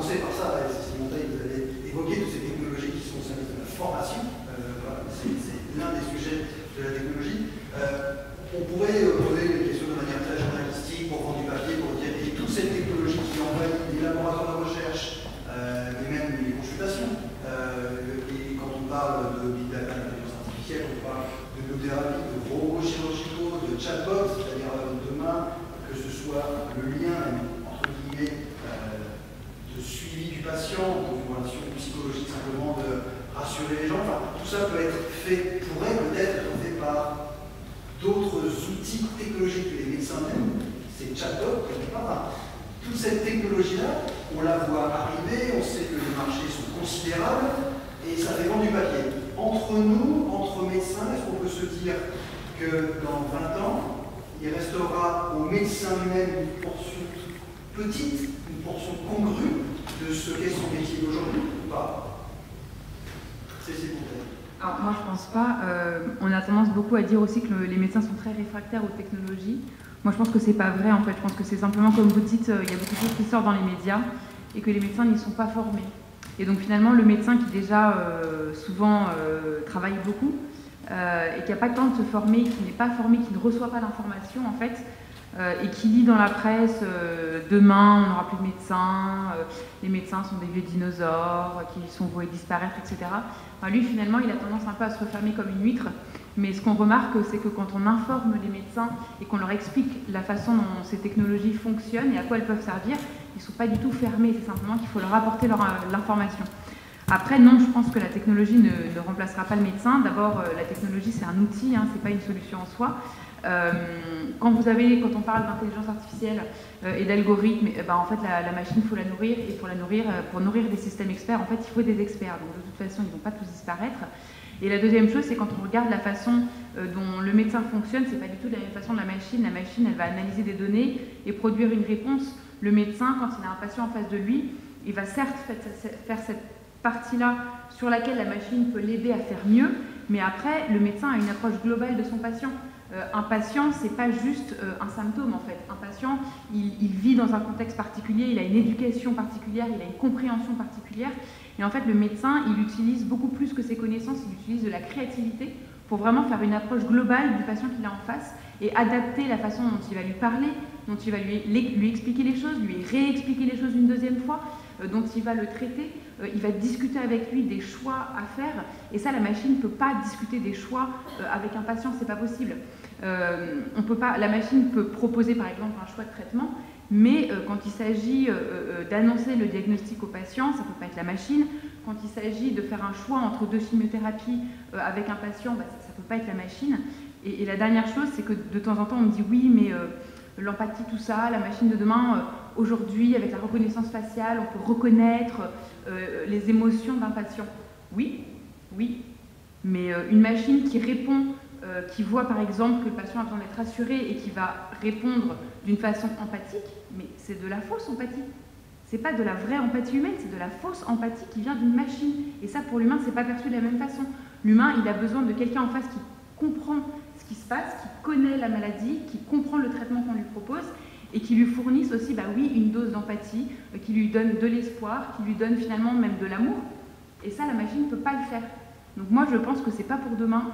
commencer par ça, Simon Veil, vous avez évoqué toutes ces technologies qui sont au service de la formation. Voilà, c'est l'un des sujets de la technologie. On pourrait poser des questions de manière très journalistique pour vendre du papier, pour dire et toutes ces technologies qui envahissent les laboratoires de recherche, et même les consultations. Et quand on parle de big data, d'intelligence artificielle, on parle de biothérapie, de robots chirurgicaux, de chatbots, c'est-à-dire demain, que ce soit le lien, entre guillemets, de suivi du patient, dans une relation psychologique simplement de rassurer les gens. Enfin, tout ça peut être fait, pourrait peut-être être fait par d'autres outils technologiques que les médecins même, c'est chatbot, quelque part. Toute cette technologie-là, on la voit arriver, on sait que les marchés sont considérables, et ça fait vendre du papier. Entre nous, entre médecins, est-ce qu'on peut se dire que dans 20 ans, il restera au médecin lui-même une portion petite, une portion congrue de ce qu'est son métier d'aujourd'hui ou pas? C'est pour vous. Alors moi je pense pas, on a tendance beaucoup à dire aussi que les médecins sont très réfractaires aux technologies. Moi je pense que c'est pas vrai en fait, je pense que c'est simplement comme vous dites, il y a beaucoup de choses qui sortent dans les médias et que les médecins n'y sont pas formés. Et donc finalement le médecin qui déjà souvent travaille beaucoup et qui n'a pas le temps de se former, qui n'est pas formé, qui ne reçoit pas l'information en fait, et qui lit dans la presse demain on n'aura plus de médecins, les médecins sont des vieux dinosaures qui sont voués disparaître, etc. Enfin, lui finalement il a tendance un peu à se refermer comme une huître, mais ce qu'on remarque c'est que quand on informe les médecins et qu'on leur explique la façon dont ces technologies fonctionnent et à quoi elles peuvent servir, ils ne sont pas du tout fermés, c'est simplement qu'il faut leur apporter l'information. Après non, je pense que la technologie ne remplacera pas le médecin. D'abord la technologie c'est un outil, hein, c'est pas une solution en soi. Quand on parle d'intelligence artificielle et d'algorithmes, en fait la machine il faut la nourrir, et pour nourrir des systèmes experts, en fait il faut des experts, donc de toute façon ils ne vont pas tous disparaître. Et la deuxième chose, c'est quand on regarde la façon dont le médecin fonctionne, c'est pas du tout de la même façon de la machine. La machine elle va analyser des données et produire une réponse. Le médecin, quand il a un patient en face de lui, il va certes faire cette partie-là sur laquelle la machine peut l'aider à faire mieux, mais après le médecin a une approche globale de son patient. Un patient, c'est pas juste un symptôme en fait. Un patient, il vit dans un contexte particulier, il a une éducation particulière, il a une compréhension particulière. Et en fait, le médecin, il utilise beaucoup plus que ses connaissances, il utilise de la créativité pour vraiment faire une approche globale du patient qu'il a en face et adapter la façon dont il va lui parler, dont il va lui expliquer les choses, lui réexpliquer les choses une deuxième fois, dont il va le traiter. Il va discuter avec lui des choix à faire. Et ça, la machine ne peut pas discuter des choix avec un patient, c'est pas possible. On peut pas, la machine peut proposer par exemple un choix de traitement, mais quand il s'agit d'annoncer le diagnostic au patient, ça ne peut pas être la machine. Quand il s'agit de faire un choix entre deux chimiothérapies avec un patient, ça ne peut pas être la machine. Et la dernière chose, c'est que de temps en temps, on me dit oui, mais l'empathie, tout ça, la machine de demain, aujourd'hui, avec la reconnaissance faciale, on peut reconnaître les émotions d'un patient. Oui, mais une machine qui répond, qui voit par exemple que le patient a besoin d'être rassuré et qui va répondre d'une façon empathique, mais c'est de la fausse empathie. C'est pas de la vraie empathie humaine, c'est de la fausse empathie qui vient d'une machine. Et ça, pour l'humain, c'est pas perçu de la même façon. L'humain, il a besoin de quelqu'un en face qui comprend ce qui se passe, qui connaît la maladie, qui comprend le traitement qu'on lui propose et qui lui fournisse aussi, une dose d'empathie, qui lui donne de l'espoir, qui lui donne finalement même de l'amour. Et ça, la machine ne peut pas le faire. Donc moi, je pense que c'est pas pour demain.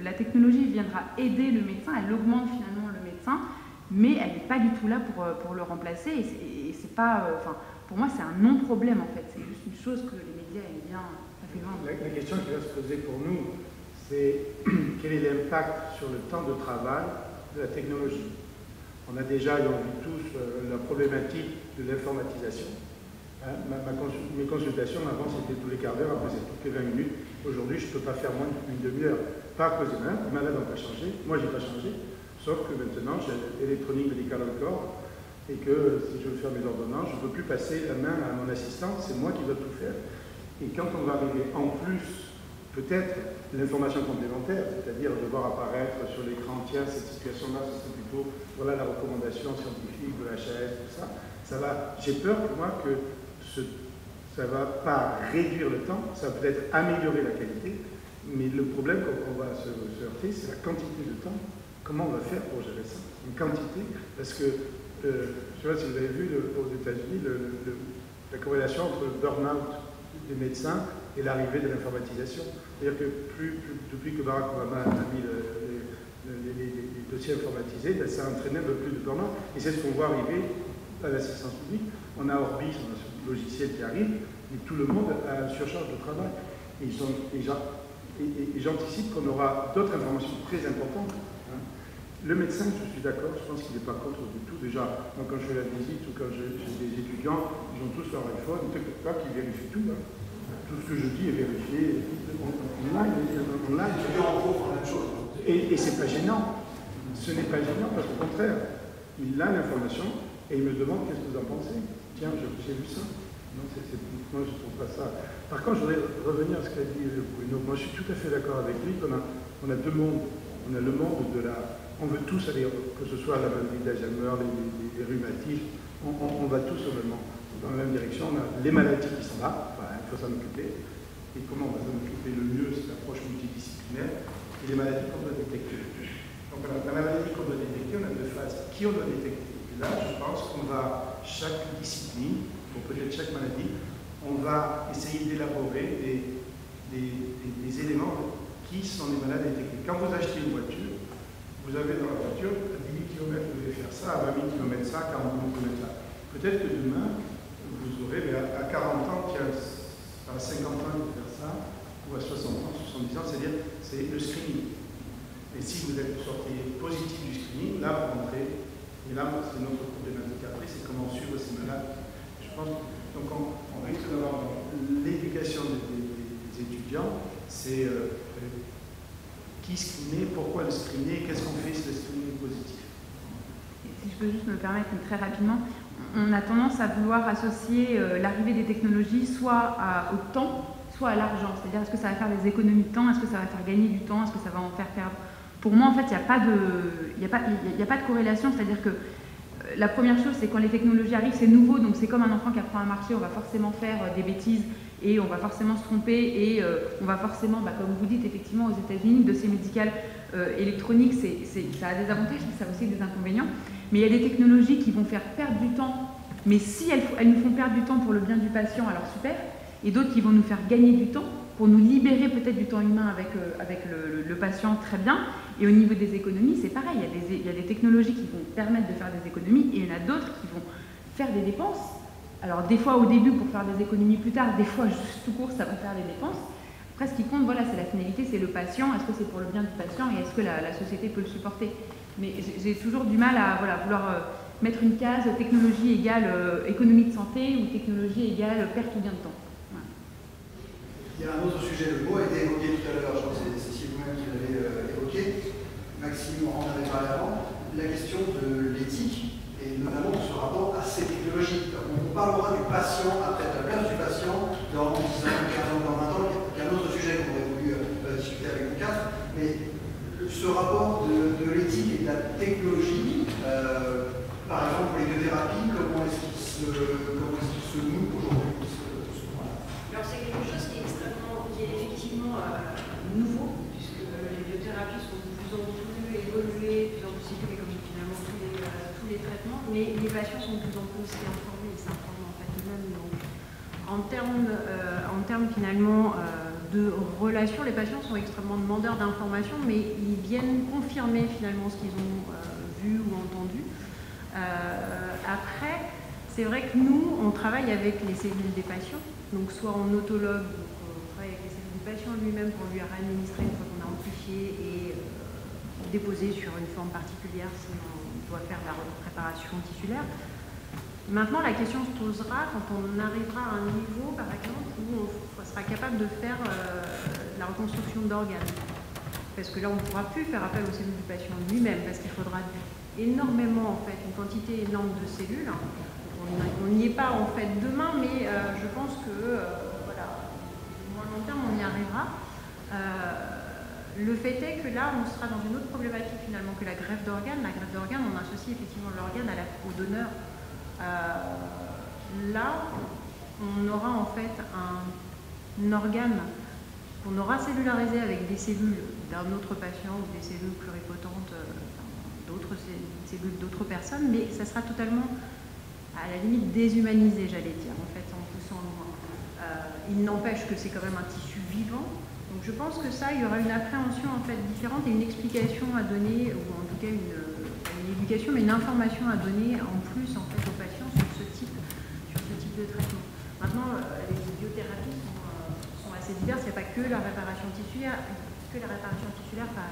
La technologie viendra aider le médecin, elle augmente finalement le médecin, mais elle n'est pas du tout là pour le remplacer. Et c'est pas, pour moi, c'est un non-problème en fait. C'est juste une chose que les médias aiment bien. Ça fait vendre. La question qui va se poser pour nous, c'est quel est l'impact sur le temps de travail de la technologie. On a déjà, et on vit tous, la problématique de l'informatisation. Mes consultations, avant, c'était tous les quarts d'heure, après, c'est toutes les 20 minutes. Aujourd'hui, je ne peux pas faire moins d'une demi-heure. Pas à cause des malades, les malades n'ont pas changé. Moi, je n'ai pas changé. Sauf que maintenant, j'ai l'électronique médicale encore. Et que si je veux faire mes ordonnances, je ne peux plus passer la main à mon assistant. C'est moi qui dois tout faire. Et quand on va arriver en plus, peut-être l'information complémentaire, c'est-à-dire de voir apparaître sur l'écran, tiens, cette situation-là, c'est plutôt, voilà la recommandation scientifique de l'HAS, tout ça. J'ai peur pour moi que ça ne va pas réduire le temps, ça va peut-être améliorer la qualité, mais le problème qu'on va se heurter, c'est la quantité de temps. Comment on va faire pour gérer ça? Une quantité, parce que, je ne sais pas si vous avez vu aux États-Unis, la corrélation entre le burn-out des médecins et l'arrivée de l'informatisation. C'est-à-dire que depuis que Barack Obama a mis les dossiers informatisés, ben, ça a entraîné un peu plus de burn-out. Et c'est ce qu'on voit arriver à l'assistance publique. On a Orbis, on a ce logiciel qui arrive, et tout le monde a une surcharge de travail. Et j'anticipe qu'on aura d'autres informations très importantes. Hein. Le médecin, je suis d'accord, je pense qu'il n'est pas contre du tout. Déjà, moi, quand je fais la visite ou quand j'ai des étudiants, ils ont tous leur iPhone, ne t'inquiète pas qu'ils vérifient tout. Hein. Tout ce que je dis est vérifié online. Et c'est pas gênant. Ce n'est pas gênant parce qu'au contraire, il a l'information et il me demande qu'est-ce que vous en pensez. Tiens, j'ai vu ça. Non, moi, je ne trouve pas ça. Par contre, je voudrais revenir à ce qu'a dit Bruno. Moi, je suis tout à fait d'accord avec lui qu'on a deux mondes. On a le monde de la... On veut tous aller, que ce soit la maladie d'Alzheimer, les rhumatismes, on va tous dans la même direction. On a les maladies qui sont là, il faut s'en occuper. Et comment on va s'en occuper le mieux, c'est l'approche multidisciplinaire. Et les maladies qu'on doit détecter. Donc, dans la maladie qu'on doit détecter, on a deux phases. Qui on doit détecter? Là, je pense qu'on va, chaque discipline, pour peut-être chaque maladie, on va essayer d'élaborer des éléments qui sont les malades détectés. Quand vous achetez une voiture, vous avez dans la voiture, à 18 km, vous devez faire ça, à 20 000 km ça, à 40 km ça. Peut-être que demain, vous aurez, mais à 40 ans, à 50 ans, il faut faire ça, ou à 60 ans, 70 ans, c'est-à-dire, c'est le screening. Et si vous êtes sorti positif du screening, là, vous rentrez. Et là, c'est notre problématique après, c'est comment suivre ces malades. Je pense, donc on risque d'avoir l'éducation des étudiants, c'est qui screener, pourquoi le screener, qu'est-ce qu'on fait si le screening est positif. Et si je peux juste me permettre très rapidement, on a tendance à vouloir associer l'arrivée des technologies soit au temps, soit à l'argent. C'est-à-dire, est-ce que ça va faire des économies de temps, est-ce que ça va faire gagner du temps, est-ce que ça va en faire perdre. Pour moi, en fait, il n'y a pas de corrélation, c'est-à-dire que la première chose, c'est quand les technologies arrivent, c'est nouveau, donc c'est comme un enfant qui apprend à marcher, on va forcément faire des bêtises et on va forcément se tromper et on va forcément, comme vous dites, effectivement, aux États-Unis, le dossier médical électronique, ça a des avantages, mais ça a aussi des inconvénients. Mais il y a des technologies qui vont faire perdre du temps, mais si elles nous font perdre du temps pour le bien du patient, alors super, et d'autres qui vont nous faire gagner du temps, pour nous libérer peut-être du temps humain avec le patient, très bien. Et au niveau des économies, c'est pareil, il y a des technologies qui vont permettre de faire des économies et il y en a d'autres qui vont faire des dépenses. Alors des fois au début pour faire des économies plus tard, des fois juste tout court ça va faire des dépenses. Après ce qui compte, voilà, c'est la finalité, c'est le patient, est-ce que c'est pour le bien du patient et est-ce que la société peut le supporter. Mais j'ai toujours du mal à vouloir mettre une case technologie égale économie de santé ou technologie égale perte ou gain de temps. Il y a un autre sujet, le mot a été évoqué tout à l'heure, je crois que c'est Cécile vous-même qui l'avait évoqué, Maxime en avait parlé avant, la question de l'éthique et notamment de ce rapport à ces technologies. On parlera du patient, après la place du patient, dans 10 ans, 15 ans, dans 20 ans, il y a un autre sujet qu'on aurait voulu discuter avec vous quatre, mais ce rapport de l'éthique et de la technologie, par exemple pour les biothérapies, comment est-ce qu'il se noue aujourd'hui? Alors c'est quelque chose qui est effectivement nouveau, puisque les biothérapies sont de plus en plus évoluées, de plus en plus évoluées, comme finalement tous les traitements, mais les patients sont de plus en plus aussi informés, ils s'informent en fait eux-mêmes. Donc, en termes finalement de relations, les patients sont extrêmement demandeurs d'informations, mais ils viennent confirmer finalement ce qu'ils ont vu ou entendu. Après, c'est vrai que nous, on travaille avec les cellules des patients, donc soit en autologue, donc on travaille avec les cellules du patient lui-même pour lui réadministrer une fois qu'on a amplifié et déposé sur une forme particulière si on doit faire de la préparation tissulaire. Maintenant, la question se posera quand on arrivera à un niveau, par exemple, où on sera capable de faire la reconstruction d'organes. Parce que là, on ne pourra plus faire appel aux cellules du patient lui-même, parce qu'il faudra énormément, en fait, une quantité énorme de cellules. On n'y est pas, en fait, demain, mais je pense que, voilà, au moins long terme, on y arrivera. Le fait est que là, on sera dans une autre problématique, finalement, que la greffe d'organes. La greffe d'organes, on associe effectivement l'organe au donneur. Là, on aura en fait un organe qu'on aura cellularisé avec des cellules d'un autre patient ou des cellules pluripotentes d'autres cellules d'autres personnes, mais ça sera totalement à la limite déshumanisé, j'allais dire, en fait, en poussant loin. Il n'empêche que c'est quand même un tissu vivant. Donc je pense que ça, il y aura une appréhension en fait différente et une explication à donner, ou en tout cas une éducation, mais une information à donner en plus en fait aux patients sur ce type de traitement. Maintenant, les biothérapies sont assez diverses. Il n'y a pas que la réparation tissulaire,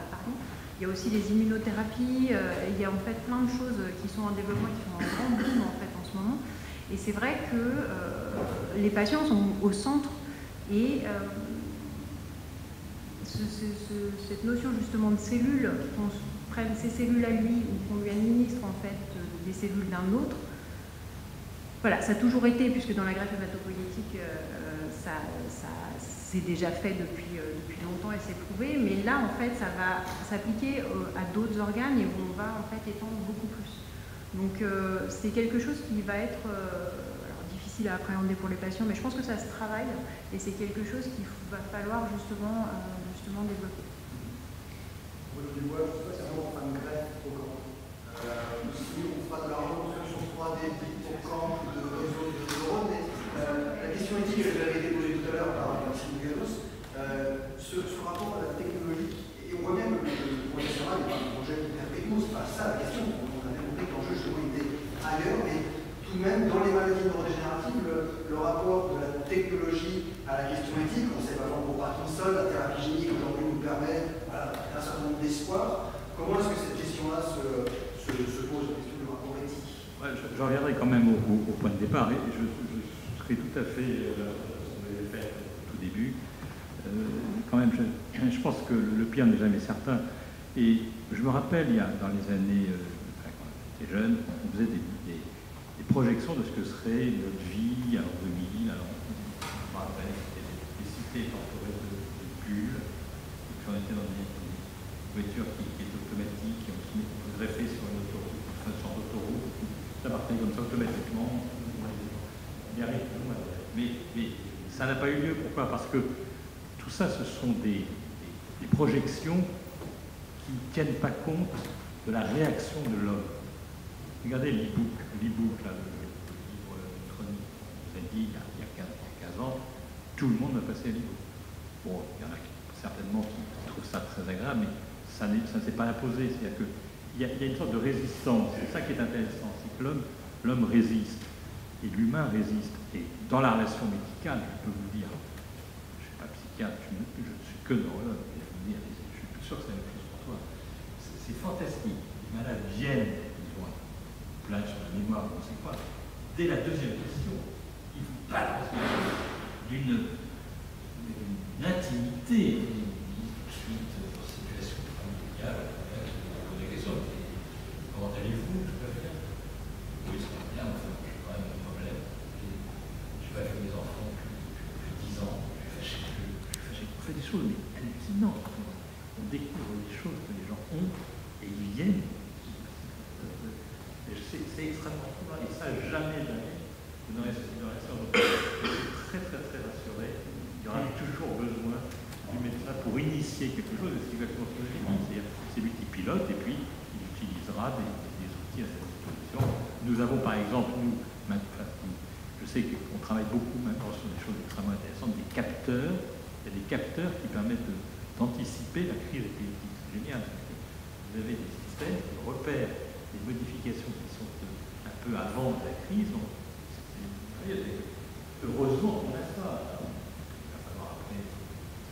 pardon. Il y a aussi les immunothérapies. Il y a en fait plein de choses qui sont en développement, qui sont en grand boom en fait en ce moment. Et c'est vrai que les patients sont au centre et cette notion justement de cellules, qu'on prenne ses cellules à lui ou qu'on lui administre en fait des cellules d'un autre, voilà, ça a toujours été, puisque dans la greffe hématopoïétique, ça c'est déjà fait depuis longtemps et c'est prouvé, mais là en fait ça va s'appliquer à d'autres organes et on va en fait étendre beaucoup plus. Donc c'est quelque chose qui va être difficile à appréhender pour les patients, mais je pense que ça se travaille et c'est quelque chose qu'il va falloir justement développer. Oui, je vois, je ne sais pas si on fera une greffe au camp. Si on fera de la reconstruction 3D d'hippocampe, de réseau de neurones, mais la question éthique que j'avais déposée tout à l'heure par Maxime Galos, ce rapport à la technologie, et on voit bien que le projet CERA n'est pas un projet hyper techno, c'est pas ça la question. On avait compris que l'enjeu justement était ailleurs, mais tout de même, dans les maladies neurodégénératives, le rapport de la technologie à la question éthique, on sait par exemple pour Parkinson, la thérapie génique aujourd'hui nous permet un certain nombre d'espoirs. Comment est-ce que cette question-là se pose, la question du rapport éthique? Ouais, je reviendrai quand même au point de départ, et je serai tout à fait, on l'avait fait au tout début, quand même, je pense que le pire n'est jamais certain. Et je me rappelle, dans les années, quand j'étais jeune, on faisait des projections de ce que serait notre vie en 2000. Alors, je me rappelle, c'était des cités entourées de bulles, et puis on était dans des voitures qui étaient automatiques, et on se greffait sur une autoroute, une sorte d'autoroute, ça partait comme ça automatiquement. On y arrive, mais ça n'a pas eu lieu. Pourquoi? Parce que tout ça, ce sont des projections qui ne tiennent pas compte de la réaction de l'homme. Regardez l'e-book, là, le livre électronique. On vous a dit, il y a 15 ans, tout le monde va passer à l'e-book. Bon, il y en a certainement qui trouvent ça très agréable, mais ça ne s'est pas imposé. C'est-à-dire qu'il y a une sorte de résistance. C'est ça qui est intéressant, c'est que l'homme résiste, et l'humain résiste. Et dans la relation médicale, je peux vous dire, je ne suis pas psychiatre, je ne suis que neurologue, et je peux vous dire, je suis sûr que c'est la même chose pour toi. C'est fantastique. Les malades viennent, ils ont un plein sur la mémoire, on ne sait quoi. Dès la deuxième question, ils vous balancent d'une intimité, suite aux situations familiales, vous des questions. Comment allez-vous? Tout va bien? Oui, ça va bien, enfin, j'ai quand même un problème. Je n'ai pas vu mes enfants depuis 10 ans, je suis fâché. On fait des choses mais hallucinantes. On découvre des choses que les gens ont et ils viennent. C'est extrêmement troublant et ça, jamais, vous n'aurez très rassuré. Il y aura toujours besoin du médecin pour initier quelque chose, et c'est exactement ce que vous avez dit, c'est lui qui pilote et puis il utilisera des outils à sa disposition. Nous avons par exemple, je sais qu'on travaille beaucoup maintenant sur des choses extrêmement intéressantes, des capteurs. Il y a des capteurs qui permettent d'anticiper la crise épileptique. C'est génial. Vous avez des systèmes qui repèrent des modifications qui sont un peu avant la crise. Donc, heureusement qu'on a ça. Il va falloir après un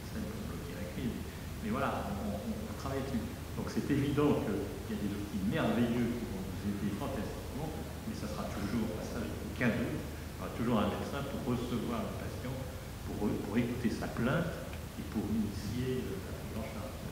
système pour bloquer la crise. Mais voilà, on travaille dessus. Donc c'est évident qu'il y a des outils merveilleux qui vont nous aider fantastiquement, mais ça sera toujours un passage de cadeau. Il y aura toujours un médecin pour recevoir le patient, pour écouter sa plainte et pour initier la prise en charge.